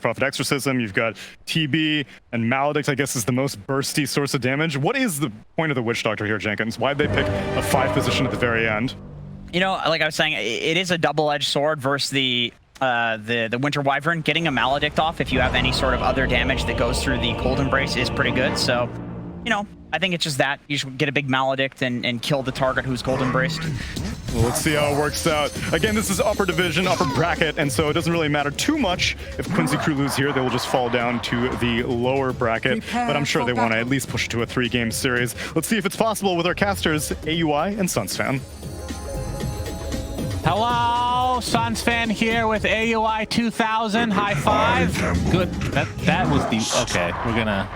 Prophet Exorcism, you've got TB, and Maledict, I guess, is the most bursty source of damage. What is the point of the Witch Doctor here, Jenkins? Why'd they pick a 5 position at the very end? You know, like I was saying, it is a double-edged sword versus the Winter Wyvern. Getting a Maledict off if you have any sort of other damage that goes through the Cold Embrace is pretty good. So, you know, I think it's just that. You should get a big Maledict and kill the target who's Cold Embraced. Well, let's see how it works out. Again, this is upper division, upper bracket, and so it doesn't really matter too much if Quincy Crew lose here. They will just fall down to the lower bracket, but I'm sure they want to at least push it to a 3-game series. Let's see if it's possible with our casters, AUI and Sunsfan. Hello, Suns fan here with AUI 2000. High five. Good. That was the okay. We're gonna.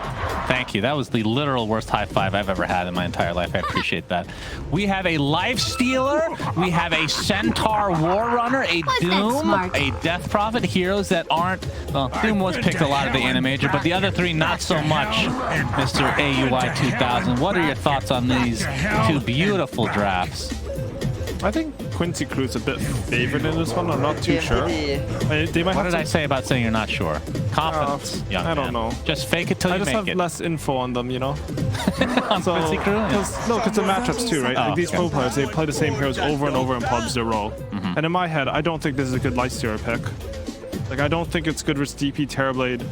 Thank you. That was the literal worst high five I've ever had in my entire life. I appreciate that. We have a Lifestealer. We have a Centaur Warrunner, a Doom, a Death Prophet. Heroes that aren't. Well, Doom was picked a lot of the Animator, but the other three not so much. Mr. AUI 2000. What are your thoughts on these two beautiful drafts? I think Quincy Crew's a bit favored in this one. I'm not too sure. They might what did I say about saying you're not sure? Confidence, young man. I don't know. Just fake it till you make it. I just have less info on them, you know? On Quincy Crew? No, because the matchups too, right? Oh, like these pro players, they play the same heroes over and over in pubs to roll. And in my head, I don't think this is a good Lifestealer pick. Like, I don't think it's good versus DP Terrorblade.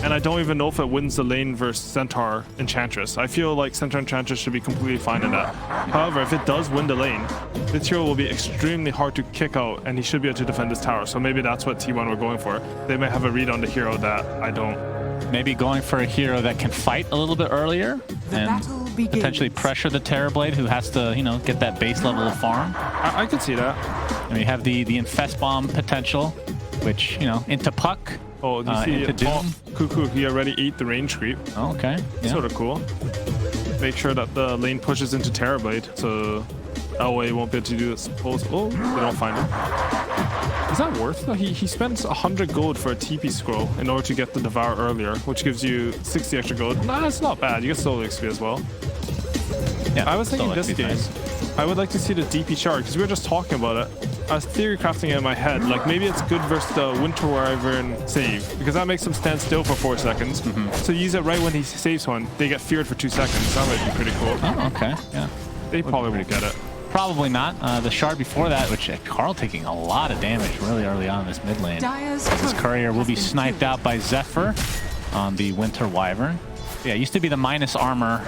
And I don't even know if it wins the lane versus Centaur Enchantress. I feel like Centaur Enchantress should be completely fine in that. However, if it does win the lane, this hero will be extremely hard to kick out, and he should be able to defend his tower. So maybe that's what T1 were going for. They may have a read on the hero that I don't. Maybe going for a hero that can fight a little bit earlier and potentially pressure the Terrorblade, who has to, you know, get that base level of farm. I could see that. And we have the Infest Bomb potential, which, you know, into Puck. Oh, you see Doom? Cuckoo, he already ate the range creep. Oh, okay. Yeah. Sort of cool. Make sure that the lane pushes into Terrorblade, so LA won't be able to do this pulse. Oh, they don't find him. Is that worth it? He spends 100 gold for a TP scroll in order to get the Devour earlier, which gives you 60 extra gold. Nah, it's not bad. You get solo XP as well. Yeah, I was thinking this game, nice. I would like to see the DP shard, because we were just talking about it. I was theory crafting it in my head, like maybe it's good versus the Winter Wyvern save, because that makes him stand still for 4 seconds. So you use it right when he saves one, they get feared for 2 seconds. That might be pretty cool. Oh, okay. Yeah. They probably won't get it. Probably not. The shard before that, which Carl taking a lot of damage really early on in this mid lane. This courier will be sniped out by Zephyr on the Winter Wyvern. Yeah, it used to be the minus armor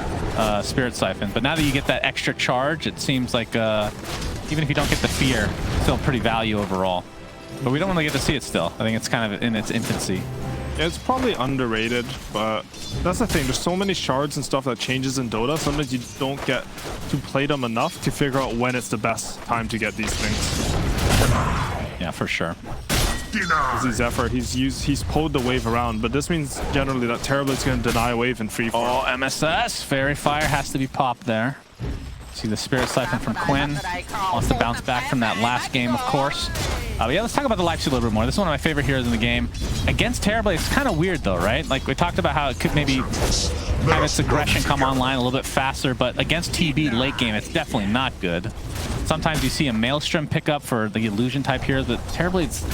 Spirit Siphon, but now that you get that extra charge, it seems like even if you don't get the fear, it's still pretty value overall. But we don't really get to see it still. I think it's kind of in its infancy. Yeah, it's probably underrated, but that's the thing. There's so many shards and stuff that changes in Dota. Sometimes you don't get to play them enough to figure out when it's the best time to get these things. Yeah, for sure. See Zephyr, he's pulled the wave around, but this means generally that Terrorblade's going to deny a wave in free form. Oh, MSS. Fairy Fire has to be popped there. See the Spirit Siphon from Quinn. Wants to bounce back from that last game, of course. But yeah, let's talk about the Lifestealer a little bit more. This is one of my favorite heroes in the game. Against Terrorblade, it's kind of weird though, right? Like we talked about how it could maybe have its aggression come online a little bit faster, but against TB late game, it's definitely not good. Sometimes you see a Maelstrom pick up for the illusion type heroes, but Terrorblade's,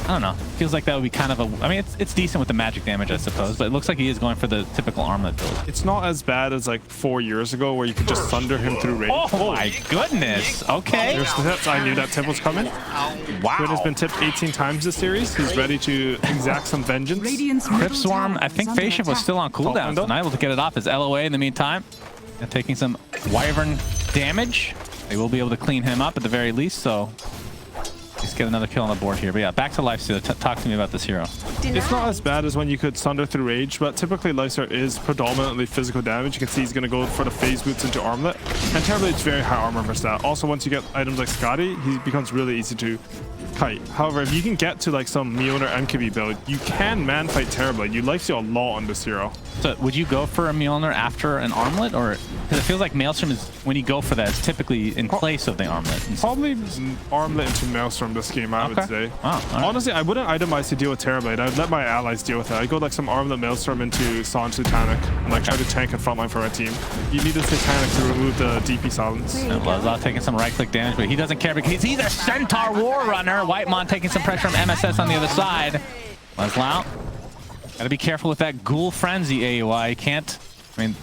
I don't know, feels like that would be kind of a, I mean, it's decent with the magic damage, I suppose, but it looks like he is going for the typical armlet build. It's not as bad as like 4 years ago where you could just thunder him through range. Oh my goodness, okay. There's the tips. I knew that tip was coming. Wow. Quinn has been tipped 18 times this series. He's ready to exact some vengeance. Crypt Swarm, I think Phase Shift was still on cooldown, so not able to get it off his LOA in the meantime. And taking some Wyvern damage. They will be able to clean him up at the very least, so let's get another kill on the board here. But yeah, back to Lifestealer. Talk to me about this hero. It's not as bad as when you could Sunder through Rage, but typically Lifestealer is predominantly physical damage. You can see he's going to go for the phase boots into Armlet. And Terrorblade's very high armor versus that. Also, once you get items like Scotty, he becomes really easy to kite. However, if you can get to like some Mjolnir MKB build, you can man fight Terrorblade. You Lifesteal a lot on this hero. So would you go for a Mjolnir after an Armlet? Or because it feels like Maelstrom is, when you go for that, it's typically in place of the Armlet. Probably Armlet into Maelstrom this game, I would say. Wow, right. Honestly, I wouldn't itemize to deal with Terrorblade. I'd let my allies deal with it. I'd go like some Armlet Maelstrom into Sange Satanic and like try to tank and frontline for my team. You need the Satanic to remove the DP silence. And Lazar taking some right-click damage, but he doesn't care because he's a Centaur Warrunner. Whitemon taking some pressure from MSS on the other side. Leslau Gotta be careful with that Ghoul Frenzy AUI. You can't... I mean,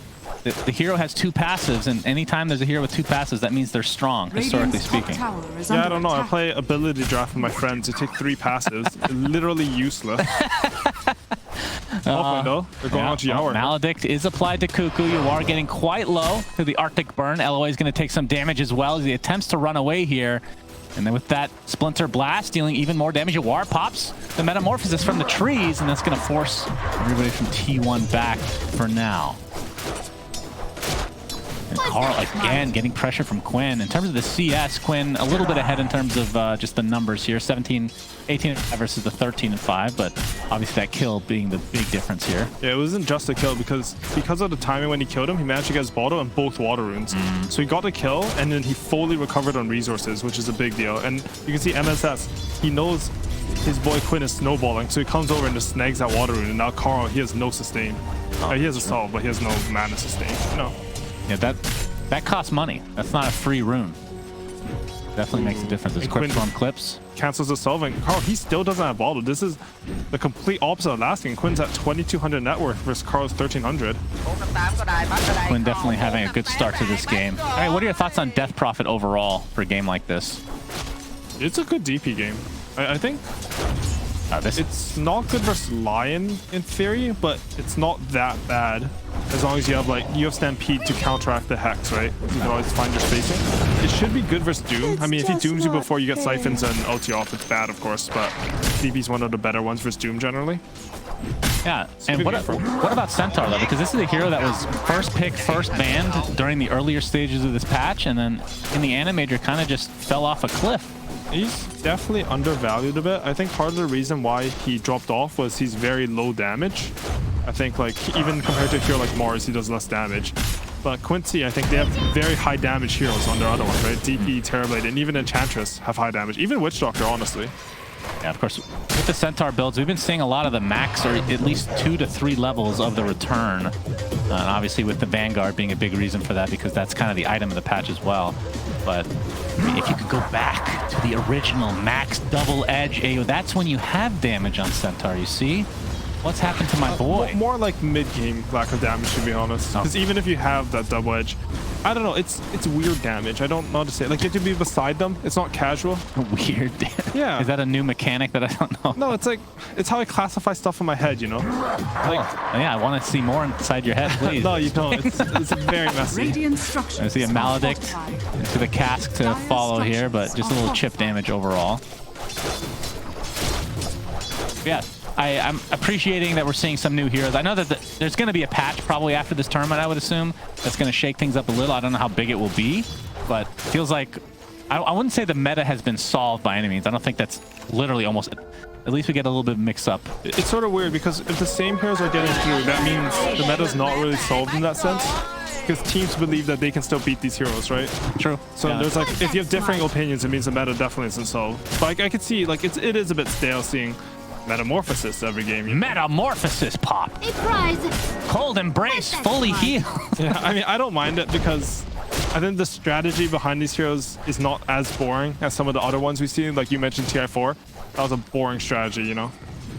the hero has 2 passives, and anytime there's a hero with 2 passives, that means they're strong, historically speaking. Yeah, I don't know. I play ability draft with my friends who take 3 passives. Literally useless. Though. They're going on to Warrunner. Maledict is applied to Cuckoo. You are getting quite low to the Arctic Burn. LOA is going to take some damage as well as he attempts to run away here. And then with that Splinter Blast, dealing even more damage, War pops the Metamorphosis from the trees, and that's going to force everybody from T1 back for now. And Carl again getting pressure from Quinn. In terms of the CS, Quinn a little bit ahead in terms of just the numbers here. 18 versus the 13-5, but obviously that kill being the big difference here. Yeah, it wasn't just a kill because of the timing when he killed him, he managed to get his bottle and both water runes. So he got the kill and then he fully recovered on resources, which is a big deal. And you can see MSS, he knows his boy Quinn is snowballing, so he comes over and just snags that water rune. And now Carl, he has no sustain. He has a solve, but he has no mana sustain. No. Yeah, that costs money. That's not a free rune. Definitely makes a difference. There's quick storm clips. Cancels the solving. Carl, he still doesn't have bottle. This is the complete opposite of last game. Quinn's at 2,200 net worth versus Carl's 1,300. Quinn definitely having a good start to this game. All right, what are your thoughts on Death Prophet overall for a game like this? It's a good DP game. I think it's not good versus Lion in theory, but it's not that bad. As long as you have Stampede to counteract the Hex, right? You can always find your spacing. It should be good versus Doom. I mean, if he dooms you before you get Siphons and ulti off, it's bad, of course, but DP's one of the better ones versus Doom generally. Yeah, and what about Centaur, though? Because this is a hero that was first picked, first banned during the earlier stages of this patch, and then in the Animator kind of just fell off a cliff. He's definitely undervalued a bit. I think part of the reason why he dropped off was he's very low damage. I think even compared to a hero like Mars, he does less damage. But Quincy, I think they have very high damage heroes on their other ones, right? DP, Terrorblade, and even Enchantress have high damage. Even Witch Doctor, honestly. Yeah, of course. With the Centaur builds, we've been seeing a lot of the max, or at least 2 to 3 levels of the return. And obviously with the Vanguard being a big reason for that, because that's kind of the item of the patch as well. But I mean, if you could go back to the original max double edge AO, that's when you have damage on Centaur, you see? What's happened to my boy? More like mid-game lack of damage, to be honest. Because even if you have that double edge, I don't know, it's weird damage. I don't know how to say it. Like, you have to be beside them. It's not casual. Weird damage? Yeah. Is that a new mechanic that I don't know? No, it's how I classify stuff in my head, you know? Yeah, I want to see more inside your head, please. No, you don't. It's very messy. I see a Maledict into the cask to follow here, but just a little chip damage overall. Yeah. I'm appreciating that we're seeing some new heroes. I know that there's going to be a patch probably after this tournament, I would assume, that's going to shake things up a little. I don't know how big it will be, but it feels like... I wouldn't say the meta has been solved by any means. I don't think that's literally almost... At least we get a little bit mixed up. It's sort of weird because if the same heroes are getting through, that means the meta's not really solved in that sense. Because teams believe that they can still beat these heroes, right? True. So yeah, there's if you have differing opinions, it means the meta definitely isn't solved. But I could see, it is a bit stale seeing Metamorphosis every game. Metamorphosis pop. A prize. Cold Embrace fully healed. Yeah, I mean, I don't mind it because I think the strategy behind these heroes is not as boring as some of the other ones we've seen. Like you mentioned TI4. That was a boring strategy, you know?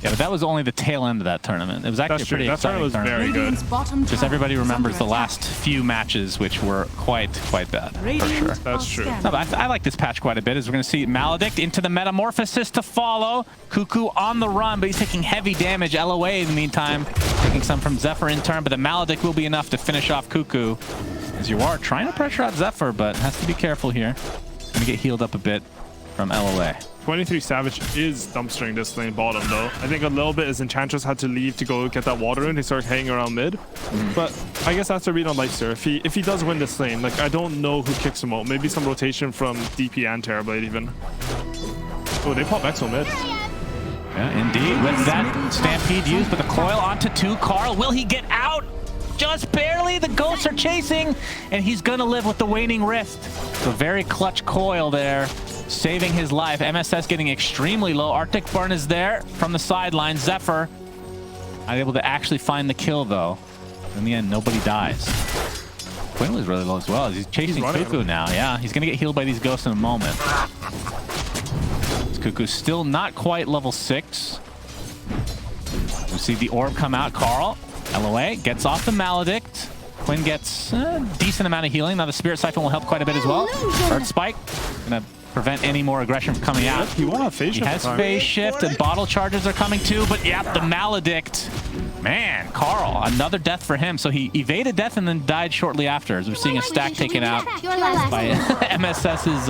Yeah, but that was only the tail end of that tournament. It was actually a pretty exciting tournament. That tournament was very good. Just everybody remembers the last few matches, which were quite bad, for sure. That's true. No, but I like this patch quite a bit, as we're going to see Maledict into the Metamorphosis to follow. Cuckoo on the run, but he's taking heavy damage. LOA, in the meantime, taking some from Zephyr in turn, but the Maledict will be enough to finish off Cuckoo. As you are trying to pressure out Zephyr, but has to be careful here. Going to get healed up a bit from LOA. 23savage is dumpstering this lane bottom, though. I think a little bit as Enchantress had to leave to go get that water rune. He started hanging around mid. But I guess that's the read on Lifestealer. If he does win this lane, I don't know who kicks him out. Maybe some rotation from DP and Terrorblade even. Oh, they pop Exo mid. Yeah, indeed. With that Stampede used, but the coil onto 2. Carl, will he get out? Just barely. The ghosts are chasing, and he's gonna live with the waning rift. So very clutch coil there, saving his life. MSS getting extremely low. Arctic Burn is there from the sideline. Zephyr not able to actually find the kill, though. In the end, nobody dies. Quinn was really low as well. He's chasing Cuckoo now. Yeah, he's gonna get healed by these ghosts in a moment. Cuckoo's still not quite level 6. see the orb come out. Carl, LOA, gets off the Maledict. Quinn gets a decent amount of healing. Now the Spirit Siphon will help quite a bit as well. Earth Spike, gonna prevent any more aggression from coming out. He won't have phase shift. He has phase shift, and bottle charges are coming too, but yeah, the Maledict. Man, Carl, another death for him. So he evaded death and then died shortly after, as we're seeing a stack taken out by MSS's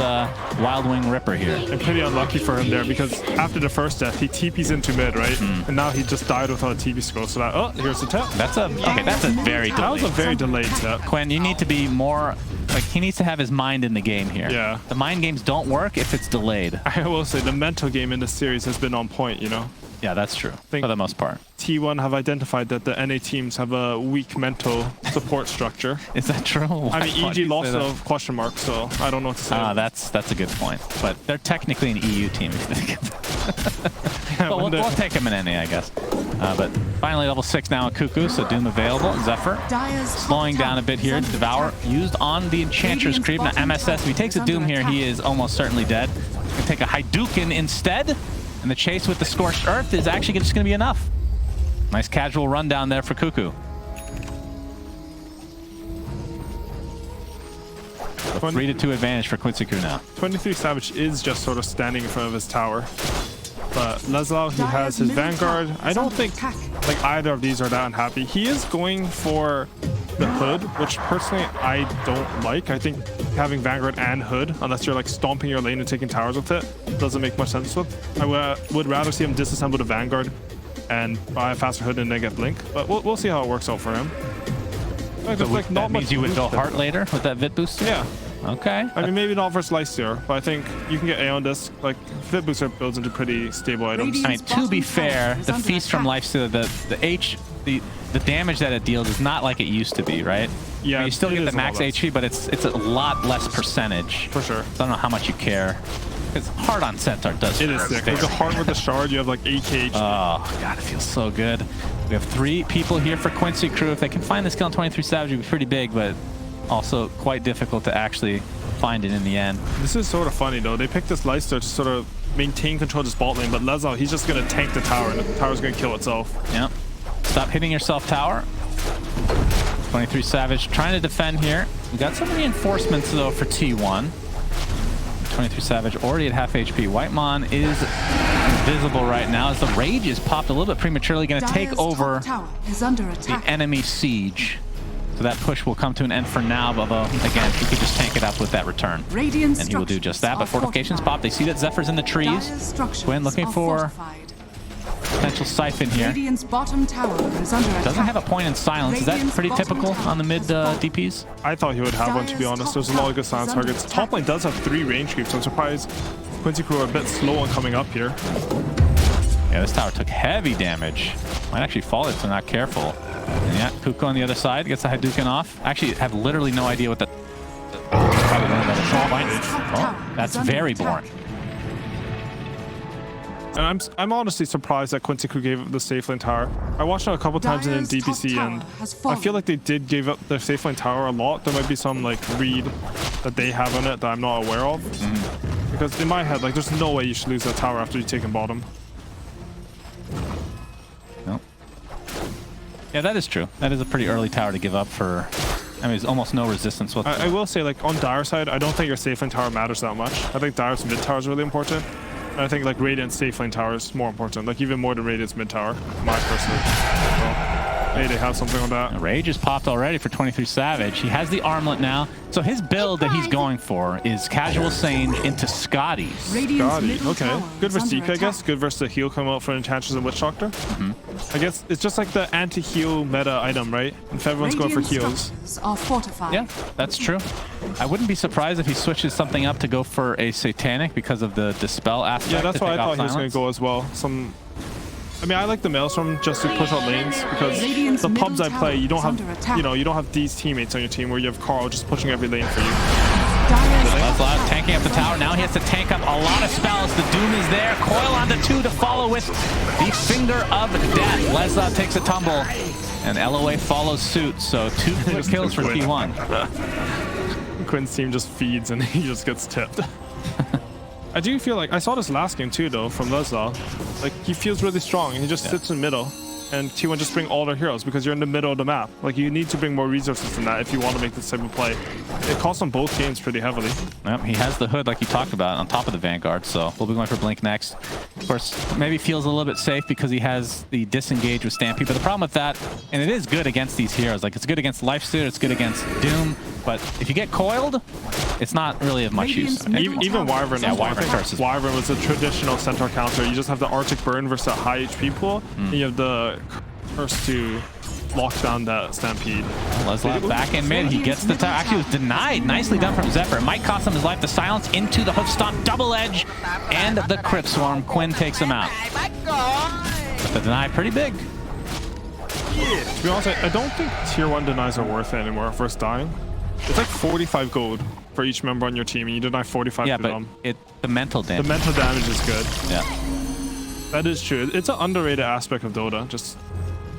Wild Wing Ripper here. And pretty unlucky for him there, because after the first death, he TP's into mid, right? And now he just died without a TP scroll. So that, oh, here's the tip. That's a very delayed. That was a very delayed tip. Quinn, you need to be more, like, he needs to have his mind in the game here. Yeah. The mind games don't work if it's delayed. I will say the mental game in this series has been on point, you know? Yeah, that's true, for the most part. T1 have identified that the NA teams have a weak mental support structure. Is that true? I mean, EG lost a question mark, so I don't know what to say. That's a good point. But they're technically an EU team. But we'll take them in NA, I guess. But finally, level 6 now at Cuckoo, so Doom available. Zephyr slowing down a bit here. Devour used on the Enchantress creep. Now MSS, if he takes a Doom here, he is almost certainly dead. He can take a Hadouken instead. And the chase with the Scorched Earth is actually just going to be enough. Nice casual run down there for Cuckoo. A 3-2 advantage for QuincyCrew now. 23savage is just sort of standing in front of his tower. But Leslau, he has his Vanguard. I don't think like either of these are that unhappy. He is going for the Hood, which personally I don't like. I think having Vanguard and Hood, unless you're like stomping your lane and taking towers with it, doesn't make much sense with. I would rather see him disassemble the Vanguard and buy a faster Hood and then get Blink. But we'll see how it works out for him. Like, So like, that means you would go Heart later with that Vit booster? Yeah. Okay. I mean, maybe not versus Lifestealer, but I think you can get Aeon Disc. Like, Vit Booster builds into pretty stable items. I mean, to be fair, the Feast from Lifestealer, the damage that it deals is not like it used to be, right? Yeah, I mean, you still it get is the a lot max less. HP, but it's a lot less percentage. For sure. So I don't know how much you care. Because Heart on Centaur does. It is sick. Like, the Heart with the Shard, you have like 8k HP. Oh, God, it feels so good. We have 3 people here for QuincyCrew. If they can find this kill on 23savage, it would be pretty big, but also quite difficult to actually find it in the end. This is sort of funny, though. They picked this Lifestealer to sort of maintain control of this bot lane, but Lesau, he's just going to tank the tower, and the tower's going to kill itself. Yep. Stop hitting yourself, tower. 23savage trying to defend here. We got some reinforcements, though, for T1. 23savage already at half HP. Whitemon is invisible right now as the Rage is popped a little bit prematurely, going to take over the enemy siege. So that push will come to an end for now, although, again, he could just tank it up with that return. And he will do just that. But fortifications pop. They see that Zephyr's in the trees. Quinn looking for potential siphon here. Bottom tower is under Doesn't have a point in silence. Is that pretty typical on the mid DPs? I thought he would have one, to be honest. There's a lot of good silence targets. Top lane does have 3 range creeps. I'm surprised QuincyCrew are a bit slow on coming up here. Yeah, this tower took heavy damage. Might actually fall if they're not careful. And yeah, Kuko on the other side gets the Hadouken off. Actually, have literally no idea what the... Probably learned that at some point. Oh, that's very boring. And I'm honestly surprised that QuincyCrew gave up the safe lane tower. I watched it a couple times in DPC, and I feel like they did give up their safe lane tower a lot. There might be some like read that they have on it that I'm not aware of. Because in my head, like, there's no way you should lose that tower after you've taken bottom. Nope. Yeah, that is true. That is a pretty early tower to give up for... I mean, there's almost no resistance with I will say, like, on Dire side, I don't think your safe lane tower matters that much. I think Dire's mid tower is really important. And I think like Radiant's safe lane tower is more important, like even more than Radiant's mid tower, my personal. So, maybe they have something on that. Rage is popped already for 23savage. He has the armlet now. So his build that he's going for is casual Sage into Scotty's. Scotty, okay. Good versus DP, I guess. Good versus the heal coming out for Enchantress and Witch Doctor. I guess it's just like the anti-heal meta item, right? If everyone's going for heals. Yeah, that's true. I wouldn't be surprised if he switches something up to go for a Satanic because of the Dispel aspect. Yeah, that's why I thought he was going to go as well. I mean, I like the Maelstrom just to push out lanes because the pubs I play, you don't have, you don't have these teammates on your team where you have Carl just pushing every lane for you. Leslau tanking up the tower. Now he has to tank up a lot of spells. The Doom is there. Coil on the 2 to follow with the Finger of Death. Leslau takes a tumble, and LOA follows suit. So 2 quick kills for T1. Quinn's team just feeds and he just gets tipped. I do feel like I saw this last game too, though, from Leslau. Like, he feels really strong and he just sits in the middle. and T1 just bring all their heroes because you're in the middle of the map. Like, you need to bring more resources than that if you want to make this type of play. It costs on both games pretty heavily. Yep, he has the hood like you talked about on top of the Vanguard, so we'll be going for Blink next. Of course, maybe feels a little bit safe because he has the disengage with Stampede, but the problem with that, and it is good against these heroes, like it's good against Lifestealer, it's good against Doom, but if you get coiled, it's not really of much use. Even Wyvern. Yeah, Wyvern curses. Wyvern was a traditional Centaur counter. You just have the Arctic Burn versus a high HP pool, and you have the Curse to lock down that Stampede. Leslav back in mid, he gets the tower. Actually, it was denied. Nicely done from Zephyr. It might cost him his life. The silence into the hoof stomp, double edge, and the Crypt Swarm. Quinn takes him out. But the deny pretty big. To be honest, I don't think tier 1 denies are worth it anymore versus dying. It's like 45 gold for each member on your team, and you deny 45 Yeah, to but them. the mental damage. The mental damage is good. Yeah. That is true. It's an underrated aspect of Dota, just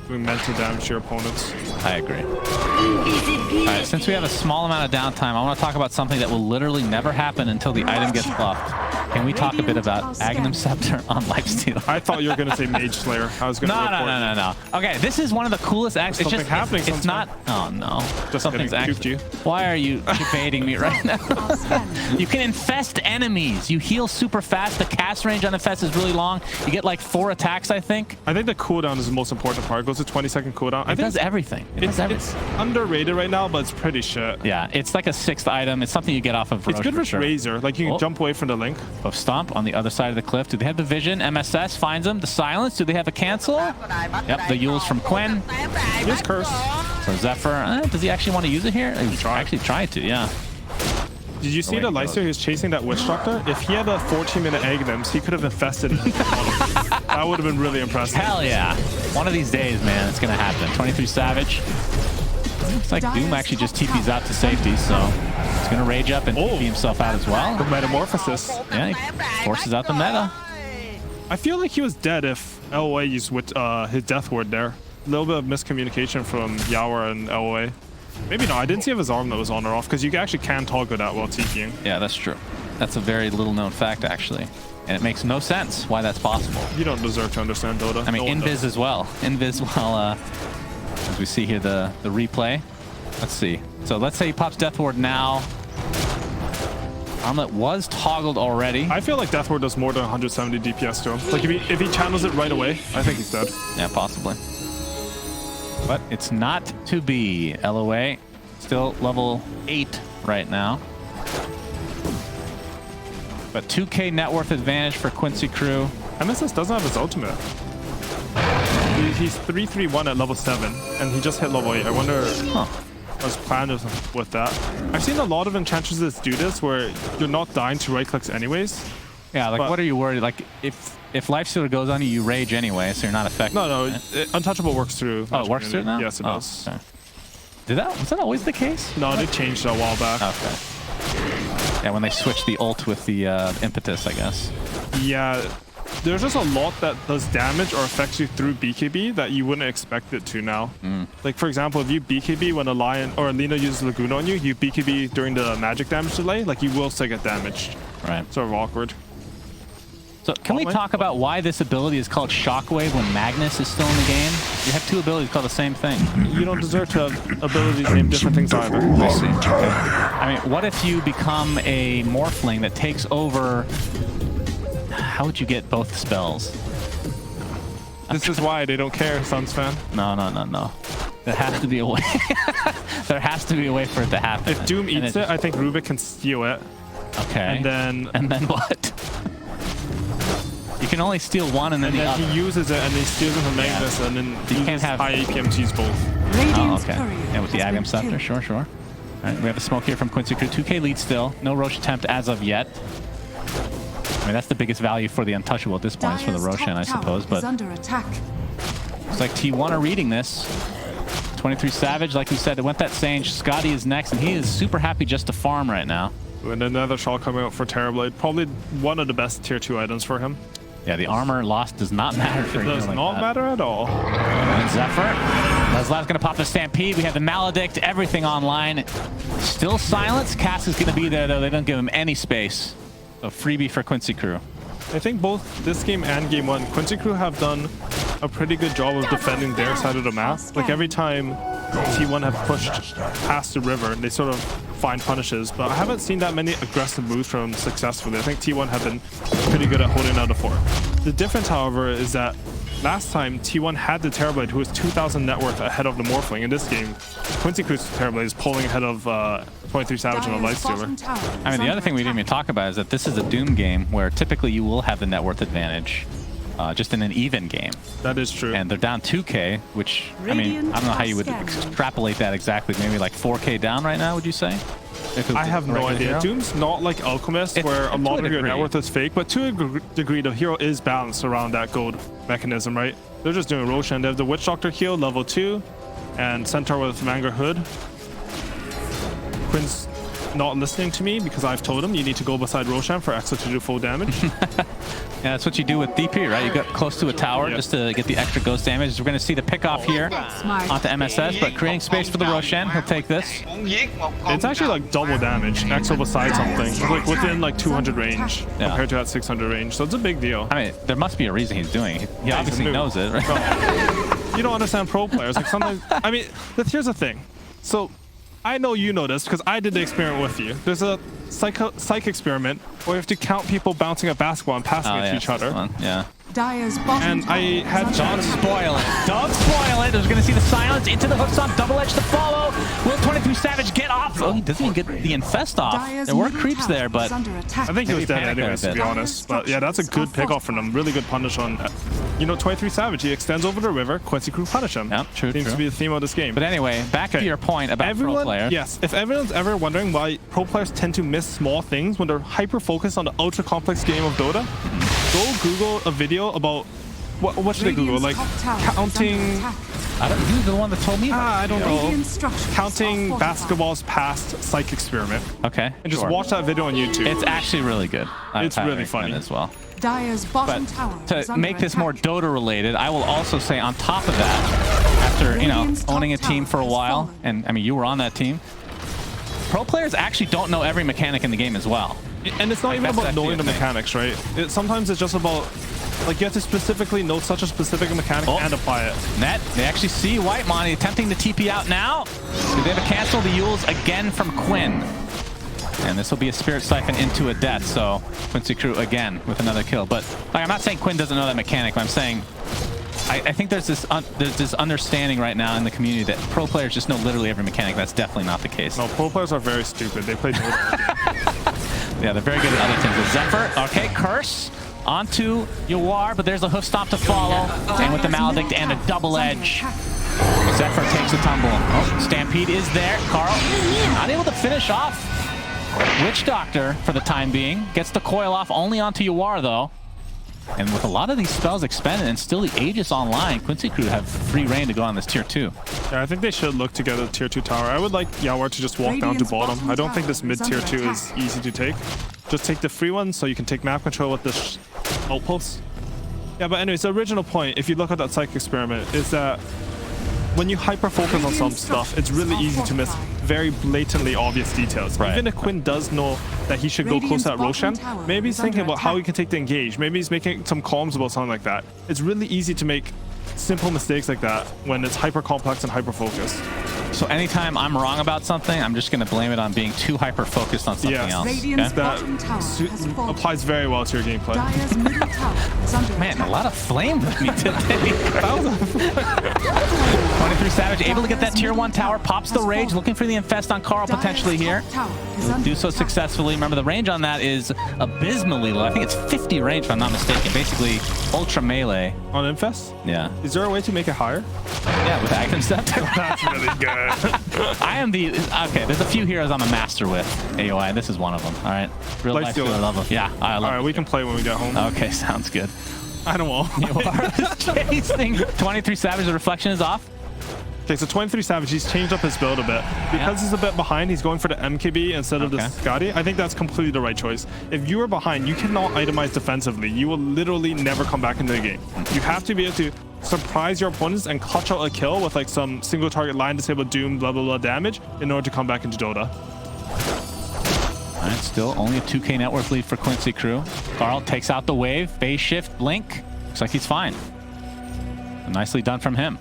doing mental damage to your opponents. I agree. All right, since we have a small amount of downtime, I want to talk about something that will literally never happen until the item gets buffed. Can we talk a bit about Aghanim Scepter on Lifestealer? I thought you were going to to say Mage Slayer. I was going to No. Okay, this is one of the coolest acts. It's just happening. It's not. Oh no. Just Something's actually. you. Why are you debating me right now? You can infest enemies. You heal super fast. The cast range on infest is really long. You get like 4 attacks, I think. I think the cooldown is the most important part. It goes to 20-second cooldown. It does everything. It does everything. It's underrated right now, but it's pretty shit. Yeah, it's like a 6th item. It's something you get off of Roche. It's good for Razor. Like, you can jump away from the link. Of Stomp on the other side of the cliff. Do they have the vision? MSS finds them. The silence. Do they have a cancel? Yep, the Yules from Quinn. He has Curse. So Zephyr, does he actually want to use it here? He's actually tried to, yeah. Did you see the Lifestealer who's chasing that Witch Doctor? If he had a 14-minute Aghanims, he could have infested him. That would have been really impressive. Hell yeah. One of these days, man, it's going to happen. 23savage. Looks like Doom actually just TP's out to safety, so he's going to rage up and TP himself out as well. The Metamorphosis. Yeah, he forces out the meta. I feel like he was dead if LOA used his Death Ward there. A little bit of miscommunication from Yawa and LOA. Maybe not. I didn't see if his arm that was on or off, because you actually can toggle that while TPing. Yeah, that's true. That's a very little known fact, actually. And it makes no sense why that's possible. You don't deserve to understand Dota. I mean, Invis as well. Invis while, as we see here, the replay. Let's see. So let's say he pops Death Ward now. Armlet was toggled already. I feel like Death Ward does more than 170 DPS to him. Like, if he channels it right away, I think he's dead. Yeah, possibly. But it's not to be. LOA still level 8 right now. But 2K net worth advantage for Quincy Crew. MSS doesn't have his ultimate. He's 3-3-1 at level 7, and he just hit level 8. I wonder what his plan is with that. I've seen a lot of Enchantresses do this, where you're not dying to right clicks anyways. Yeah, like, what are you worried? Like, if Lifestealer goes on you, you rage anyway, so you're not affected. No, Untouchable works through. Oh, it works through now? Yes, it does. Okay. Was that always the case? No, they changed it a while back. Okay. Yeah, when they switched the ult with the impetus, I guess. Yeah, there's just a lot that does damage or affects you through BKB that you wouldn't expect it to now. Like, for example, if you BKB when a Lion or a Lina uses Laguna on you, you BKB during the magic damage delay, like, you will still get damaged. Right. Sort of awkward. So can we talk about why this ability is called Shockwave when Magnus is still in the game? You have 2 abilities called the same thing. You don't deserve to have abilities named different things either. I see. Okay. I mean, what if you become a Morphling that takes over? How would you get both spells? This is why they don't care, Suns fan. No. There has to be a way. There has to be a way for it to happen. If Doom eats it, I think Rubik can steal it. Okay. And then what? You can only steal one and then the other. He uses it and he steals it from Magnus, and then you can't have high APM to use both. Oh, okay. And with the Aghanim Scepter, sure. All right, we have a smoke here from Quincy Crew. 2K lead still. No Roche attempt as of yet. I mean, that's the biggest value for the Untouchable at this point, is for the Roshan, I suppose. But under attack. Looks like T1 are reading this. 23savage, like we said, it went that Sage. Scotty is next, and he is super happy just to farm right now. And another shawl coming out for Terrorblade. Probably one of the best tier 2 items for him. Yeah, the armor loss does not matter for him. It does not matter at all. And Zephyr. Leslav's going to pop the Stampede. We have the Maledict, everything online. Still silence. Cass is going to be there, though. They don't give him any space. So freebie for Quincy Crew. I think both this game and game 1, Quincy Crew have done a pretty good job of defending their side of the map. Like every time T1 have pushed past the river, they sort of find punishes, but I haven't seen that many aggressive moves from them successfully. I think T1 have been pretty good at holding down the fort. The difference, however, is that last time T1 had the Terrorblade, who was 2,000 net worth ahead of the Morphling. In this game, Quincy Crew's Terrorblade is pulling ahead of 23savage and the Lifestealer. I mean, the other thing we didn't even talk about is that this is a Doom game where typically you will have the net worth advantage just in an even game. That is true. And they're down 2K, which, I mean, I don't know how you would extrapolate that exactly. Maybe like 4K down right now, would you say? I have no idea. Hero? Doom's not like Alchemist, where a lot of your net worth is fake, but to a degree, the hero is balanced around that gold mechanism, right? They're just doing Roshan. They have the Witch Doctor heal, level 2, and Centaur with Manga Hood. Quinn's not listening to me because I've told him you need to go beside Roshan for Exa to do full damage. Yeah, that's what you do with DP, right? You get close to a tower just to get the extra ghost damage. We're going to see the pickoff here onto MSS, but creating space for the Roshan. He'll take this. It's actually like double damage. Exo beside something. It's like within like 200 range compared to that 600 range. So it's a big deal. I mean, there must be a reason he's doing it. He obviously knows it, right? No, you don't understand pro players. Like sometimes, I mean, here's the thing. So I know you know this because I did the experiment with you. There's a psych experiment where you have to count people bouncing a basketball and passing it to each other. Yeah. And I had Don't spoil it. Don't spoil it. There's going to see the silence into the hooks on double edge to follow. Will 23savage get off? Oh, he doesn't even get the infest off. There were creeps there, but I think he was dead anyways, to be honest. But yeah, that's a good pickoff from them. Really good punish on, 23savage. He extends over the river. Quincy Crew punish him. Yeah, true. Seems to be the theme of this game. But anyway, back to your point about pro players. Yes, if everyone's ever wondering why pro players tend to miss small things when they're hyper focused on the ultra complex game of Dota, go Google a video about what should I Google? Like counting. I don't. Who's the one that told me? I don't know. Counting basketballs past psych experiment. Okay. And just watch that video on YouTube. It's actually really good. It's really funny as well. But to make this more Dota related, I will also say on top of that, after owning a team for a while, and I mean you were on that team, pro players actually don't know every mechanic in the game as well. And it's not even about knowing the mechanics, right? Sometimes it's just about, like, you have to specifically know such a specific mechanic and apply it. Net, they actually see Whitemon attempting to TP out now. Do they have a cancel the Yules again from Quinn? And this will be a Spirit Siphon into a death, so Quincy Crew again with another kill. But like, I'm not saying Quinn doesn't know that mechanic, but I'm saying I think there's this understanding right now in the community that pro players just know literally every mechanic. That's definitely not the case. No, pro players are very stupid. They play Dota. Yeah, they're very good at other things. With Zephyr, okay, curse onto Yawar, but there's a hoof stomp to follow. And with the Maledict and a double edge, Zephyr takes a tumble. Oh, Stampede is there. Carl not able to finish off Witch Doctor for the time being. Gets the coil off only onto Yawar though. And with a lot of these spells expended and still the Aegis online, Quincy Crew have free reign to go on this tier 2. Yeah, I think they should look to get a tier 2 tower. I would like Yawar to just walk down to bottom. I don't think this mid tier 2 is easy to take. Just take the free one so you can take map control with this outpost. Yeah, but anyways, the original point, if you look at that psych experiment, is that when you hyper focus on some stuff, it's really easy to miss very blatantly obvious details. Right. Even if Quinn does know that he should go close to that Roshan, maybe he's thinking about how he can take the engage. Maybe he's making some calls about something like that. It's really easy to make simple mistakes like that when it's hyper complex and hyper focused. So anytime I'm wrong about something, I'm just going to blame it on being too hyper focused on something else. Okay? That applies very well to your gameplay. Man, a lot of flame with me today. 23savage able to get that tier 1 tower, pops the rage, looking for the infest on Carl potentially here. He'll do so successfully. Remember, the range on that is abysmally low. I think it's 50 range if I'm not mistaken. Basically, ultra melee. On infest? Yeah. Is there a way to make it higher? Yeah, with Aghanim Scepter. That's really good. I am the... Okay, there's a few heroes I'm a master with, AOI. This is one of them, all right? Real Lifestealer level. Yeah, I love it. All right, we can play when we get home. Okay, sounds good. I don't want. You are chasing. 23savage, the reflection is off. Okay, so 23savage, he's changed up his build a bit. Because he's a bit behind, he's going for the MKB instead of the Scotty. I think that's completely the right choice. If you are behind, you cannot itemize defensively. You will literally never come back into the game. You have to be able to surprise your opponents and clutch out a kill with like some single target line disabled doom blah blah blah damage in order to come back into Dota. All right, still only a 2K net worth lead for Quincy Crew. Carl takes out the wave, phase shift, blink. Looks like he's fine. Nicely done from him.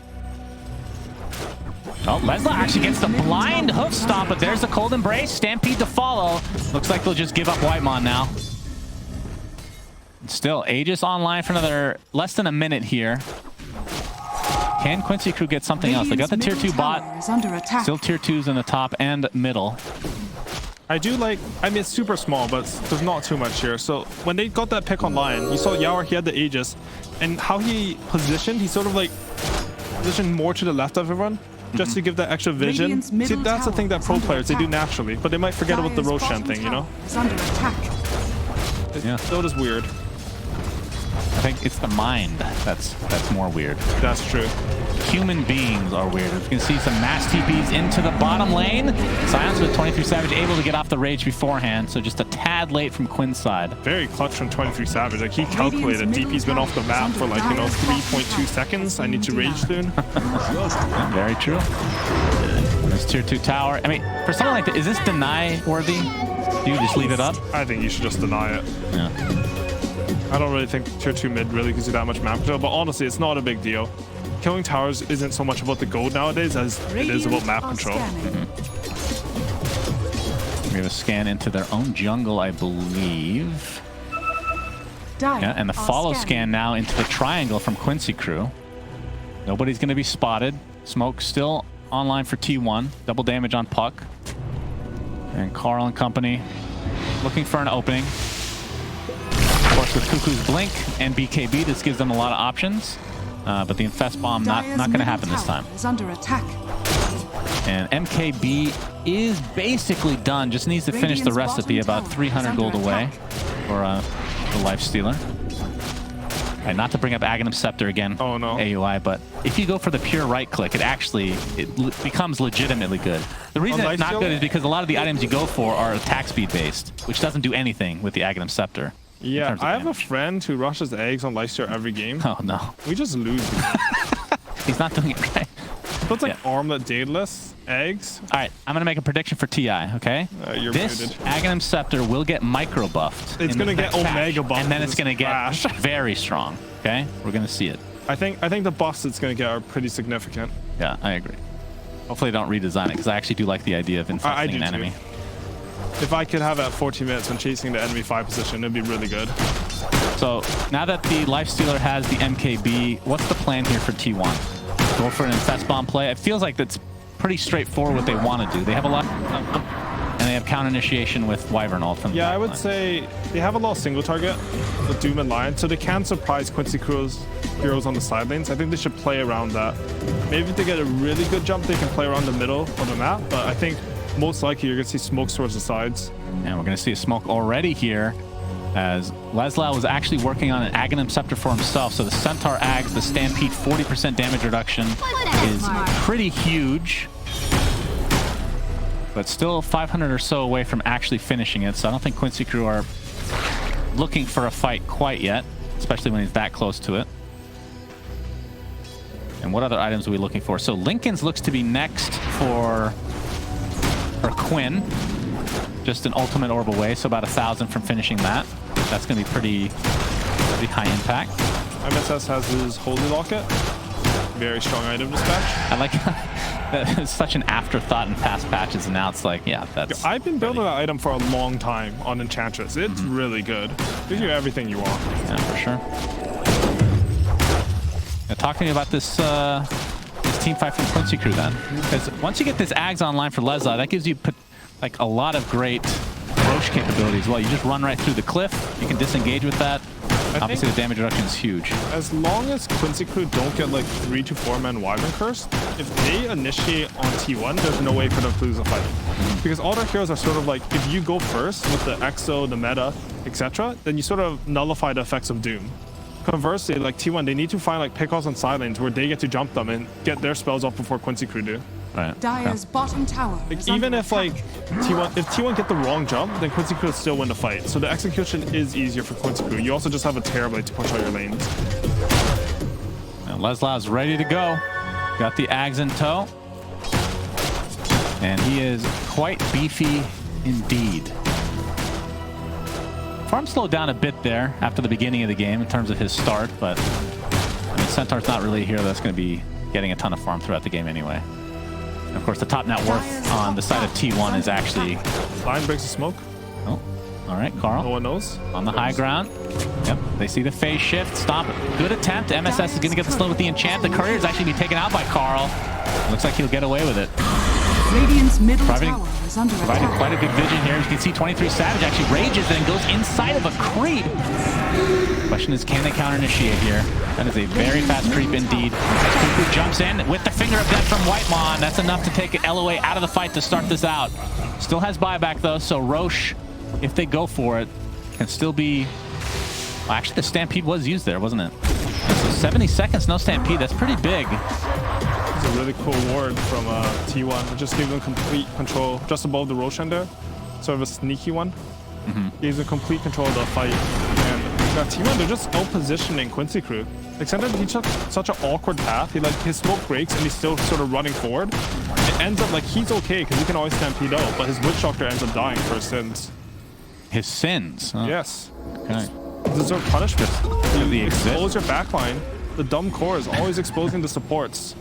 Oh, Lesla actually gets the blind hoof stop, but there's the cold embrace. Stampede to follow. Looks like they'll just give up Whitemon now. Still, Aegis online for another less than a minute here. Can Quincy Crew get something else? They got the tier 2 bot. Still tier 2s in the top and middle. I do like, I mean, it's super small, but there's not too much here. So when they got that pick online, you saw Yawer, he had the Aegis, and how he positioned, he sort of like positioned more to the left of everyone, just to give that extra vision. See, that's the thing that pro players, they do naturally, but they might forget about the Roshan thing, you know? Yeah. So it is weird. I think it's the mind that's more weird. That's true. Human beings are weird. You can see some mass TPs into the bottom lane. Silence with 23savage able to get off the rage beforehand, so just a tad late from Quinn's side. Very clutch from 23savage. Like, he calculated DP's been off the map for like, you know, 3.2 seconds. I need to rage soon. Yeah, very true. This tier 2 tower. I mean, for something like that, is this deny worthy? Do you just leave it up? I think you should just deny it. Yeah. I don't really think tier 2 mid really gives you that much map control, but honestly, it's not a big deal. Killing towers isn't so much about the gold nowadays as it is about map control. We have a scan into their own jungle, I believe. Yeah, and the follow scan now into the triangle from Quincy Crew. Nobody's going to be spotted. Smoke still online for T1. Double damage on Puck. And Carl and company looking for an opening. Of course, with Cuckoo's Blink and BKB, this gives them a lot of options. But the Infest Bomb not going to happen this time. Under attack. And MKB is basically done. Just needs to finish the recipe, about 300 gold away for the Lifestealer. Right, not to bring up Aghanim Scepter again, oh, no. AUI, but if you go for the pure right click, it becomes legitimately good. The reason it's not good is because a lot of the items you go for are attack speed based, which doesn't do anything with the Aghanim Scepter. Yeah, I have a friend who rushes eggs on Lifestealer every game. Oh, no. We just lose. He's not doing it right. Puts like armlet daedalus, eggs. All right, I'm going to make a prediction for TI, okay? You're this muted. Aghanim Scepter will get micro buffed. It's going to get omega buffed. And then it's going to get very strong, okay? We're going to see it. I think the buffs it's going to get are pretty significant. Yeah, I agree. Hopefully they don't redesign it, because I actually do like the idea of infesting an enemy. Too. If I could have it at 14 minutes when chasing the enemy 5 position, it'd be really good. So now that the Lifestealer has the MKB, what's the plan here for T1? Go for an Infest Bomb play? It feels like that's pretty straightforward what they want to do. They have a lot, and they have counter initiation with Wyvern ult from the I would say they have a lot of single target with Doom and Lion, so they can surprise Quincy Crew's heroes on the side lanes. I think they should play around that. Maybe if they get a really good jump, they can play around the middle of the map, but I think most likely you're going to see smokes towards the sides. And we're going to see a smoke already here, as Leslau was actually working on an Aghanim Scepter for himself. So the Centaur Ags, the Stampede 40% damage reduction is pretty huge. But still 500 or so away from actually finishing it. So I don't think Quincy Crew are looking for a fight quite yet, especially when he's that close to it. And what other items are we looking for? So Lincoln's looks to be next for Quinn. Just an ultimate orb away, so about 1,000 from finishing that. That's going to be pretty high impact. MSS has his Holy Locket. Very strong item dispatch. I like that it's such an afterthought in past patches, and now it's like, yeah, that's... I've been building that item for a long time on Enchantress. It's really good. Gives you everything you want. Yeah, for sure. Now, talk to me about this team fight from Quincy Crew then. Because once you get this Ags online for Lesla, that gives you like a lot of great Roche capabilities. Well, you just run right through the cliff. You can disengage with that. Obviously, the damage reduction is huge. As long as Quincy Crew don't get like 3 to 4 man Wyvern Curse, if they initiate on T1, there's no way for them to lose a fight. Because all their heroes are sort of like, if you go first with the Exo, the meta, etc., then you sort of nullify the effects of Doom. Conversely, like T1, they need to find like pickoffs on side lanes where they get to jump them and get their spells off before Quincy Crew do. Right. Dire's bottom tower. Like, even if like T1 get the wrong jump, then Quincy Crew will still win the fight. So the execution is easier for Quincy Crew. You also just have a Terrorblade to push out your lanes. And Leslau's ready to go. Got the Ags in tow. And he is quite beefy indeed. Farm slowed down a bit there after the beginning of the game in terms of his start, but I mean, Centaur's not really a hero that's going to be getting a ton of farm throughout the game anyway. And of course, the top net worth on the side of T1 is actually... Lion breaks the smoke. Oh, all right, Carl. No one knows. On the high ground. Yep, they see the phase shift. Stop. Good attempt. MSS is going to get the slow with the enchant. The courier is actually be taken out by Carl. Looks like he'll get away with it. Radiant's middle Providing tower is under quite attack. a good vision here. You can see 23savage actually rages and goes inside of a creep. Question is, can they counter initiate here? That is a very fast creep indeed. As Cuckoo jumps in with the finger of death from Whitemon. That's enough to take LOA out of the fight to start this out. Still has buyback though, so Roche, if they go for it, can still be... Well, actually, the Stampede was used there, wasn't it? So 70 seconds, no Stampede. That's pretty big. It's a really cool ward from T1. It just gives them complete control just above the Roshan there. Sort of a sneaky one. Gives them complete control of the fight. And T1, they're just out-positioning Quincy Crew. Like, sometimes he took such an awkward path. His smoke breaks and he's still sort of running forward. It ends up like he's okay because he can always stampede out, but his Witch Doctor ends up dying for his sins. His sins? Huh? Yes. Okay. Deserve punishment. You exist. expose your backline. The dumb core is always exposing the supports.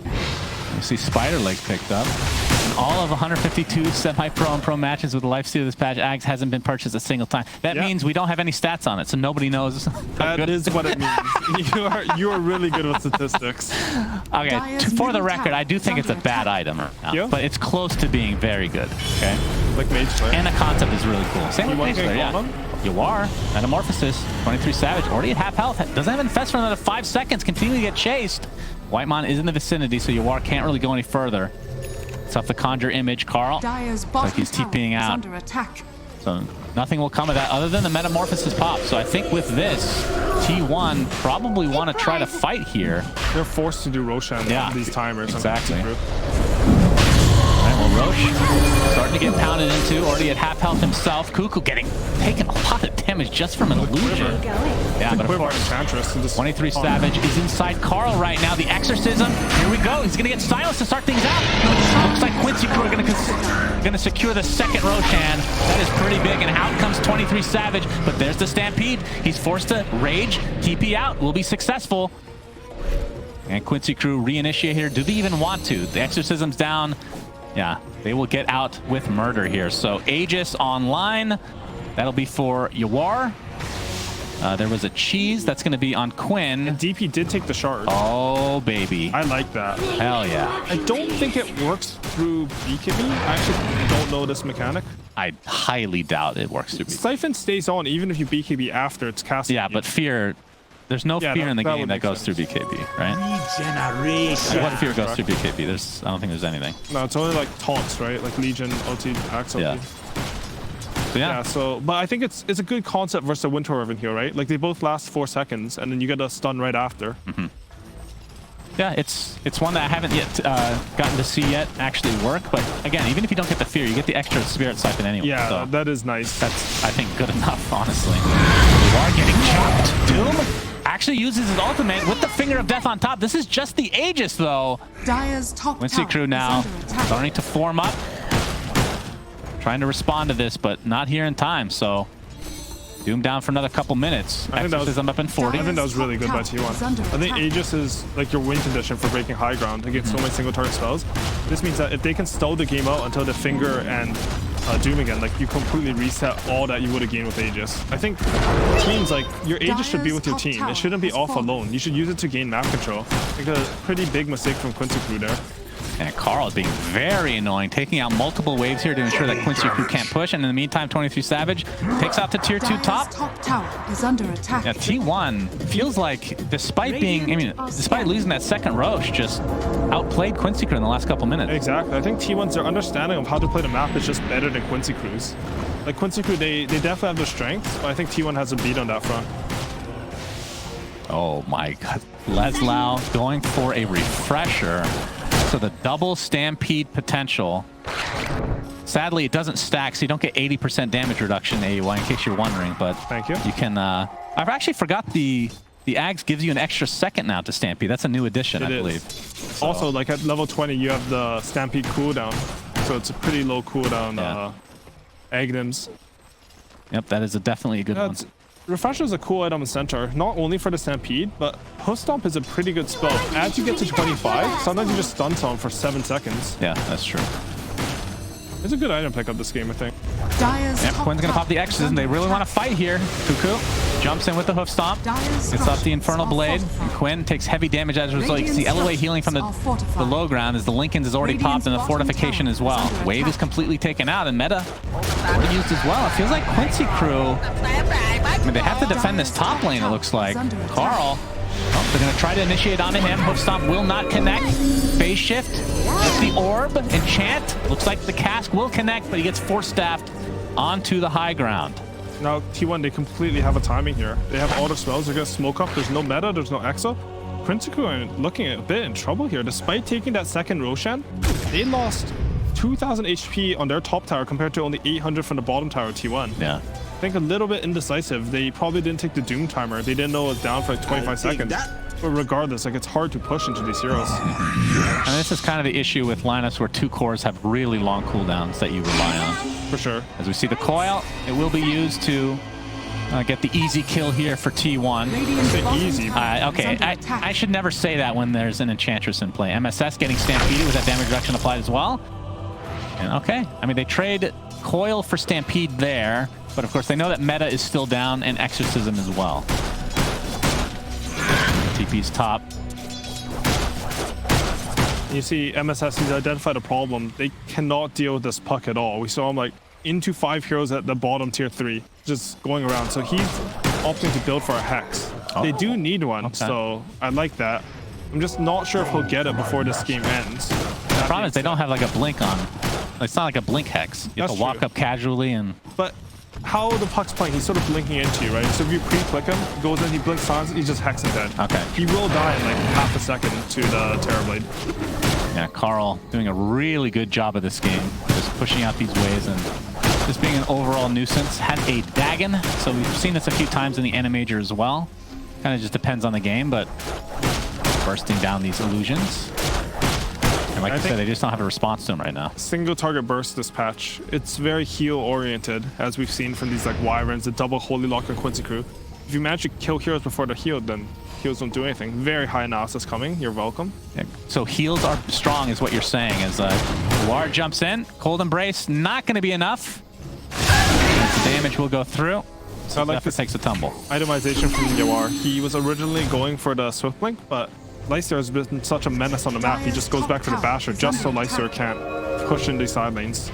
You see Spider Leg picked up. In all of 152 semi-pro and pro matches with the Lifestealer this patch, Ags hasn't been purchased a single time. That means we don't have any stats on it, so nobody knows. That is what it means. You are really good with statistics. Okay, for the record, I do think it's a bad item, but it's close to being very good. Okay, like Mage Slayer. And the concept is really cool. Same with Mage Slayer, yeah. You are Metamorphosis, 23savage, already at half health. Doesn't have infest for another 5 seconds. Continue to get chased. Whitemon is in the vicinity, so Yawar can't really go any further. It's off the conjure image. Carl, like he's TPing out. Under attack. So nothing will come of that other than the Metamorphosis pop. So I think with this, T1 probably want to try to fight here. They're forced to do Roshan on these timers. Exactly. Well, Roche starting to get pounded into, already at half health himself. Cuckoo getting taken a lot of damage just from an illusion. Yeah, but of course, 23savage is inside Carl right now. The exorcism, here we go. He's gonna get silenced to start things out. Looks like Quincy Crew are gonna secure the second Roshan. That is pretty big, and out comes 23savage. But there's the Stampede. He's forced to rage, TP out, will be successful. And Quincy Crew reinitiate here. Do they even want to? The exorcism's down. Yeah, they will get out with murder here. So Aegis online. That'll be for Yawar. There was a cheese that's going to be on Quinn. And DP did take the shard. Oh, baby. I like that. Hell yeah. I don't think it works through BKB. I actually don't know this mechanic. I highly doubt it works through BKB. Siphon stays on even if you BKB after it's casted. Yeah, but fear... There's no fear in the game that goes through BKB, right? Regeneration. What fear goes through BKB? I don't think there's anything. No, it's only like taunts, right? Like Legion, OT, Axe, OT. Yeah. So yeah, but I think it's a good concept versus a Winter Raven here, right? Like they both last 4 seconds, and then you get a stun right after. Yeah, it's one that I haven't yet gotten to see yet actually work. But again, even if you don't get the fear, you get the extra Spirit Siphon anyway. Yeah, so that is nice. That's, I think, good enough, honestly. You are getting chopped. Doom actually uses his ultimate with the Finger of Death on top. This is just the Aegis, though. Dire's top Quincy Crew now starting to form up. Trying to respond to this, but not here in time, so... Doom down for another couple minutes. Exorcism up in 40. I think that was really good by T1. I think Aegis is like your win condition for breaking high ground against so many single target spells. This means that if they can stall the game out until the Finger and Doom again, like you completely reset all that you would have gained with Aegis. I think teams like your Aegis should be with your team. It shouldn't be off alone. You should use it to gain map control. Like a pretty big mistake from Quincy Crew there. And Carl is being very annoying, taking out multiple waves here to ensure that Quincy Crew can't push. And in the meantime, 23savage takes out to tier 2 top. Top tower is under attack. Yeah, T1 feels like, despite losing that second Roche, just outplayed Quincy Crew in the last couple minutes. Exactly. I think T1's their understanding of how to play the map is just better than Quincy Crew's. Like Quincy Crew, they definitely have their strengths, but I think T1 has a beat on that front. Oh my god. Leslau going for a refresher. So the double Stampede potential. Sadly, it doesn't stack, so you don't get 80% damage reduction AUI, in case you're wondering, but thank you. You can... I've actually forgot the Ags gives you an extra second now to Stampede. That's a new addition, I believe. So. Also, like at level 20, you have the Stampede cooldown, so it's a pretty low cooldown Agnims. Yep, that is definitely a good one. Refresher is a cool item in Centaur, not only for the Stampede, but Hoof Stomp is a pretty good spell. As you get to 25, sometimes you just stun someone for 7 seconds. Yeah, that's true. It's a good item pick up this game, I think. Dire's Yep, top Quinn's gonna tower pop the is X's, and under they really want to attack. fight here. Cuckoo jumps in with the Hoof Stomp. Dire's Gets up the Infernal structures are Blade, and fortified. Quinn takes heavy damage as a result. You can see Radiant LOA healing from the structures are fortified. low ground as the Lincoln's is already Radiant's popped and the bottom fortification tower as well. is under Wave is attack. completely taken out, and meta already used as well. It feels like Quincy Crew, I mean, they have to defend this top lane, it looks like. Carl, oh, they're going to try to initiate onto him. Hoof Stomp will not connect. Phase shift with the orb. Enchant. Looks like the cask will connect, but he gets force staffed onto the high ground. Now, T1, they completely have a timing here. They have all the spells. They're going to smoke up. There's no meta. There's no Exo. Quincy are looking a bit in trouble here. Despite taking that second Roshan, they lost 2,000 HP on their top tower compared to only 800 from the bottom tower, T1. Yeah. I think a little bit indecisive. They probably didn't take the Doom timer. They didn't know it was down for like 25 seconds. But regardless, like, it's hard to push into these heroes. And this is kind of the issue with lineups where 2 cores have really long cooldowns that you rely on. For sure. As we see the coil, it will be used to get the easy kill here for T1. Radiant's Say bottom easy. tower is Okay, under attack. I should never say that when there's an Enchantress in play. MSS getting Stampeded with that damage reduction applied as well. And okay, I mean, they trade coil for Stampede there, but of course they know that meta is still down and Exorcism as well. TP's top. You see, MSS, he's identified a problem. They cannot deal with this puck at all. We saw him like into 5 heroes at the bottom tier 3, just going around. So he's opting to build for a Hex. They do need one, so I like that. I'm just not sure if he'll get it before this game ends. The problem is they don't have like a blink on. It's not like a blink hex. You have That's to walk true. up casually and. But how the puck's playing, he's sort of blinking into you, right? So if you pre-click him, he goes in, he blinks silence, he's just hexing dead. Okay. He will die in like half a second to the Terrorblade. Yeah, Carl doing a really good job of this game, just pushing out these waves and just being an overall nuisance. Had a Dagon, so we've seen this a few times in the Animator as well. Kind of just depends on the game, but bursting down these illusions. And like I said, they just don't have a response to them right now. Single target burst this patch. It's very heal oriented, as we've seen from these like Wyverns, the double Holy Lock and Quincy Crew. If you manage to kill heroes before they're healed, then heals don't do anything. Very high analysis coming. You're welcome. Yeah, so heals are strong is what you're saying. As War jumps in, Cold Embrace not going to be enough. Damage will go through. So I like this takes a tumble. Itemization from Yawar. He was originally going for the Swift Blink, but Lifestealer has been such a menace on the map. He just goes back for the Basher just so Lifestealer can't push into these side lanes.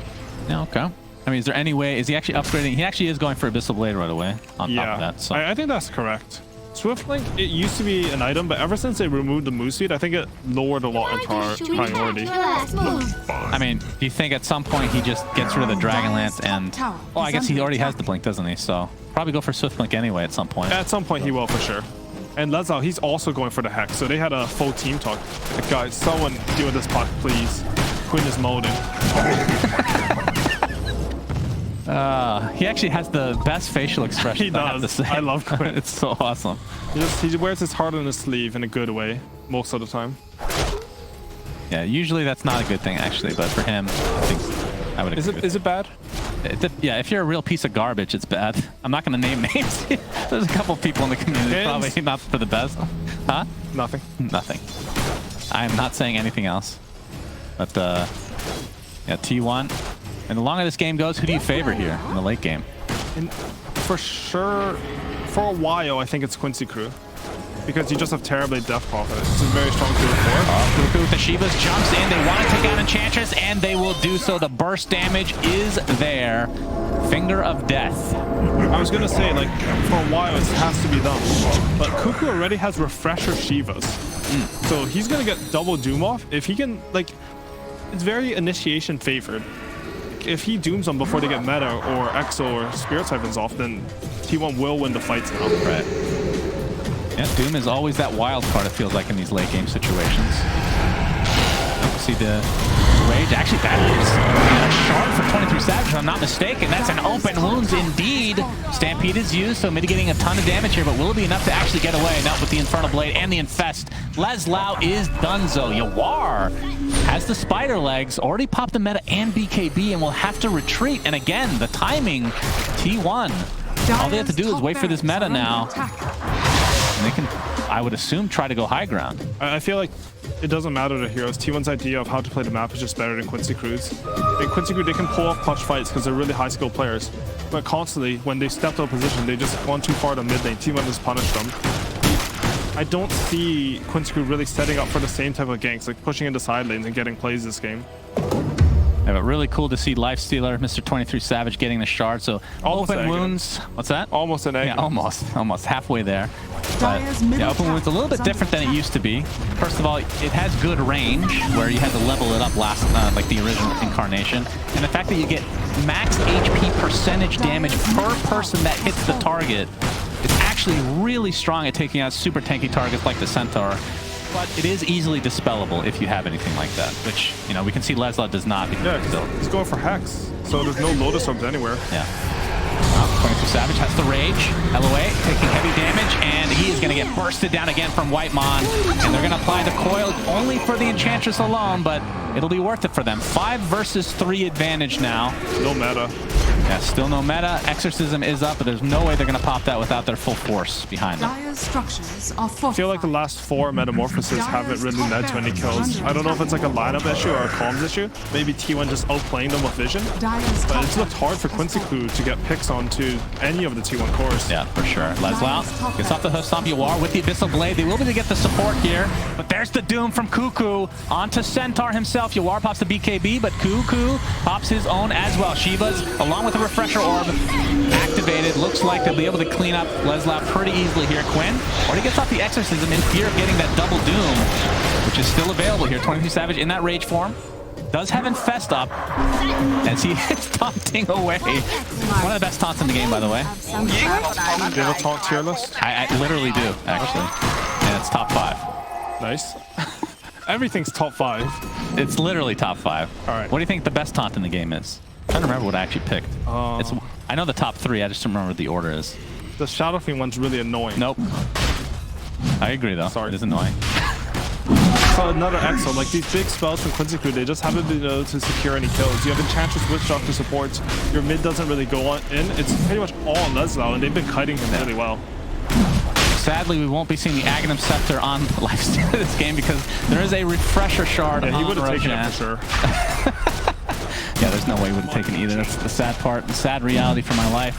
Yeah, okay. I mean, is there any way? Is he actually upgrading? He actually is going for Abyssal Blade right away on top of that. So I think that's correct. Swift Link, it used to be an item, but ever since they removed the move speed, I think it lowered a lot in priority. I mean, do you think at some point he just gets rid of the Dragonlance and... Oh, I guess he already has the Blink, doesn't he? So probably go for Swift Blink anyway at some point. At some point he will, for sure. And Lezal, he's also going for the Hex, so they had a full team talk. Like, guys, someone deal with this puck, please. Quinn is molding. He actually has the best facial expression. He does. I have to say. I love Quinn. It's so awesome. He wears his heart on his sleeve in a good way, most of the time. Yeah, usually that's not a good thing actually, but for him, I think I would agree. Is it bad? Yeah, if you're a real piece of garbage, it's bad. I'm not going to name names. There's a couple people in the community probably not for the best. Huh? Nothing. Nothing. I'm not saying anything else. But yeah, T1. And the longer this game goes, who do you favor here in the late game? And for sure, for a while, I think it's Quincy Crew. Because you just have Terrorblade Death Prophet. It's a very strong tier 4. Cuckoo with the Shivas jumps in. They want to take out Enchantress, and they will do so. The burst damage is there. Finger of Death. I was going to say, like, for a while, it has to be them. But Cuckoo already has Refresher Shivas. So he's going to get double Doom off. If he can, like, it's very initiation favored. If he dooms them before they get meta or Exo or Spirit Siphons off, then T1 will win the fights now. Right. Yeah, Doom is always that wild card, it feels like, in these late game situations. See the Rage. Actually, that is a shard for 23savage, if I'm not mistaken. That's an open wounds indeed. Stampede is used, so mitigating a ton of damage here, but will it be enough to actually get away? Not with the Infernal Blade and the Infest. Leslau is donezo. Yawar has the spider legs, already popped the meta and BKB, and will have to retreat. And again, the timing, T1 all they have to do is wait for this meta now. And they can, I would assume, try to go high ground. I feel like it doesn't matter to heroes. T1's idea of how to play the map is just better than Quincy Crew's. In Quincy Crew, they can pull off clutch fights because they're really high skill players. But constantly, when they step out of position, they just gone too far to mid lane. T1 just punished them. I don't see Quincy Crew really setting up for the same type of ganks, like pushing into side lanes and getting plays this game. Yeah, but really cool to see Lifestealer, Mr. 23savage getting the shard. So Almost open wounds. What's that? Almost an egg. Yeah, almost halfway there. But yeah, open wounds a little bit different than it used to be. First of all, it has good range where you had to level it up last, like the original incarnation, and the fact that you get max HP percentage damage per person that hits the target is actually really strong at taking out super tanky targets like the Centaur. But it is easily dispellable if you have anything like that, which, you know, we can see Lesla does not. Yeah, he's going for Hex, so there's no Lotus Orbs anywhere. Yeah. 23savage has the rage. LOA taking heavy damage, and he is going to get bursted down again from Whitemon. And they're going to apply the coil only for the Enchantress alone, but it'll be worth it for them. 5 versus 3 advantage now. No meta. Yeah, still no meta. Exorcism is up, but there's no way they're going to pop that without their full force behind them. Dire's structures are I feel like the last 4 metamorphoses haven't really led to any kills. I don't know if it's like a lineup issue or a comms issue. Maybe T1 just outplaying them with vision. But it's looked hard for Quincy Crew to get picks onto any of the T1 cores. Yeah, for sure. Leslau gets off the hoof stomp. Yawar with the Abyssal Blade. They will be able to get the support here, but there's the Doom from Cuckoo onto Centaur himself. Yawar pops the BKB, but Cuckoo pops his own as well. Shiva's, along with the Refresher Orb, activated. Looks like they'll be able to clean up Leslau pretty easily here. Quinn already gets off the Exorcism in fear of getting that double Doom, which is still available here. 23savage in that rage form. Does have Infest up as he is taunting away. One of the best taunts in the game, by the way. Do you have a taunt tier list? I literally do, actually. And it's top 5. Nice. Everything's top 5. It's literally top 5. All right. What do you think the best taunt in the game is? I don't remember what I actually picked. I know the top 3. I just don't remember what the order is. The Shadow Fiend one's really annoying. Nope. I agree, though. Sorry. It is annoying. So another Exo, like these big spells from Quincy Crew, they just haven't been able to secure any kills. You have Enchantress Witch Doctor support, your mid doesn't really go in. It's pretty much all Leslau, and they've been kiting him really well. Sadly, we won't be seeing the Aghanim Scepter on Lifestealer this game because there is a Refresher Shard on he would have taken it Roshan. for sure. Yeah, there's no way he would have taken either. That's the sad part, the sad reality for my life.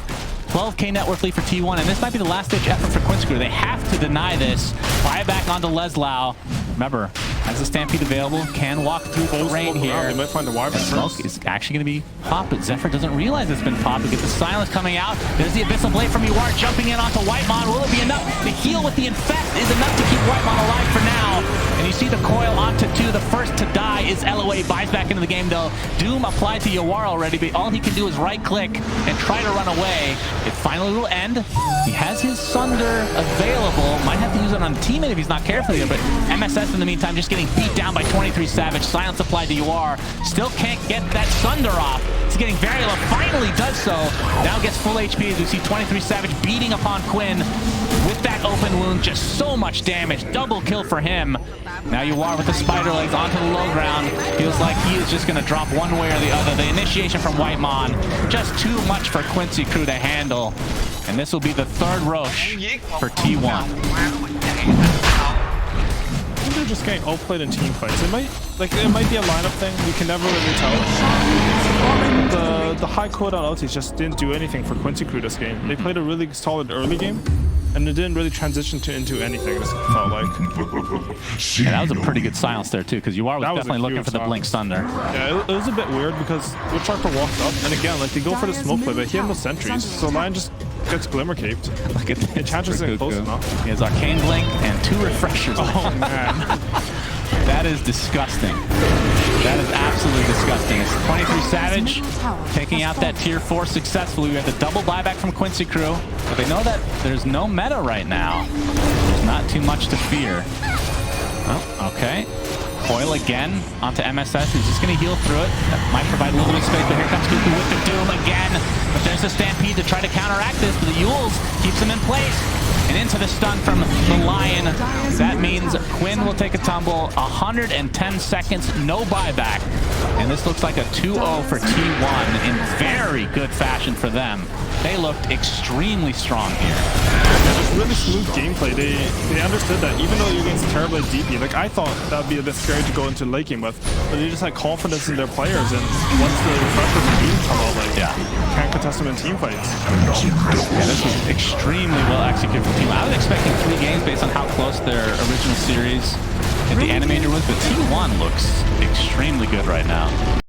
12k net worth lead for T1, and this might be the last-ditch effort for Quincy Crew. They have to deny this. Buy back onto Leslau. Remember, has the Stampede available, can walk through the rain here. They might find the Wyvern Smoke first. is actually going to be popped, but Zephyr doesn't realize it's been popped. We get the silence coming out. There's the Abyssal Blade from Yawar jumping in onto Whitemon. Will it be enough? The heal with the Infest is enough to keep Whitemon alive for now. And you see the coil onto 2. The first to die is LOA. Buys back into the game, though. Doom applied to Yawar already, but all he can do is right-click and try to run away. It finally will end. He has his Sunder available. Might have to use it on a teammate if he's not careful here, but MSS in the meantime just getting beat down by 23savage. Silence applied to Yawar. Still can't get that Sunder off. He's getting very low. Finally does so. Now gets full HP as we see 23savage beating upon Quinn with that open wound. Just so much damage. Double kill for him. Now Yawar with the spider legs onto the low ground. Feels like he is just going to drop one way or the other. The initiation from Whitemon. Just too much for Quincy Crew to handle. And this will be the 3rd Roche for T1. I think they're just getting outplayed in team fights. It might be a lineup thing. You can never really tell. The high cooldown ultis just didn't do anything for Quincy Crew this game. They played a really solid early game, and it didn't really transition into anything. It felt like. Yeah, that was a pretty good silence there too, because Yawar was definitely looking for the Blink Thunder. Yeah, it was a bit weird because Witch Doctor walked up, and again, like they go for the smoke play, but he had no sentries, so Lion just gets Glimmer caped. Look at this. Enchantress isn't close enough. He has Arcane Blink and 2 Refreshers. Oh man. That is disgusting. That is absolutely disgusting. It's 23savage taking out that tier 4 successfully. We have the double buyback from Quincy Crew, but they know that there's no meta right now. There's not too much to fear. Oh, okay. Coil again onto MSS. He's just going to heal through it. That might provide a little bit of space, but here comes Cuckoo with the Doom again. But there's the Stampede to try to counteract this, but the Yules keeps him in place. And into the stun from the Lion. That means Quinn will take a tumble. 110 seconds, no buyback. And this looks like a 2-0 for T1 in very good fashion for them. They looked extremely strong here. Yeah, just really smooth gameplay. They understood that even though you're against Terrorblade DP, like I thought that would be a bit scary to go into late game with, but they just had confidence in their players, and once the refreshers and beams come out, like can't contest them in team fights. Yeah, this was extremely well executed from Team. I was expecting 3 games based on how close their original series at the Animator was, but Team 1 looks extremely good right now.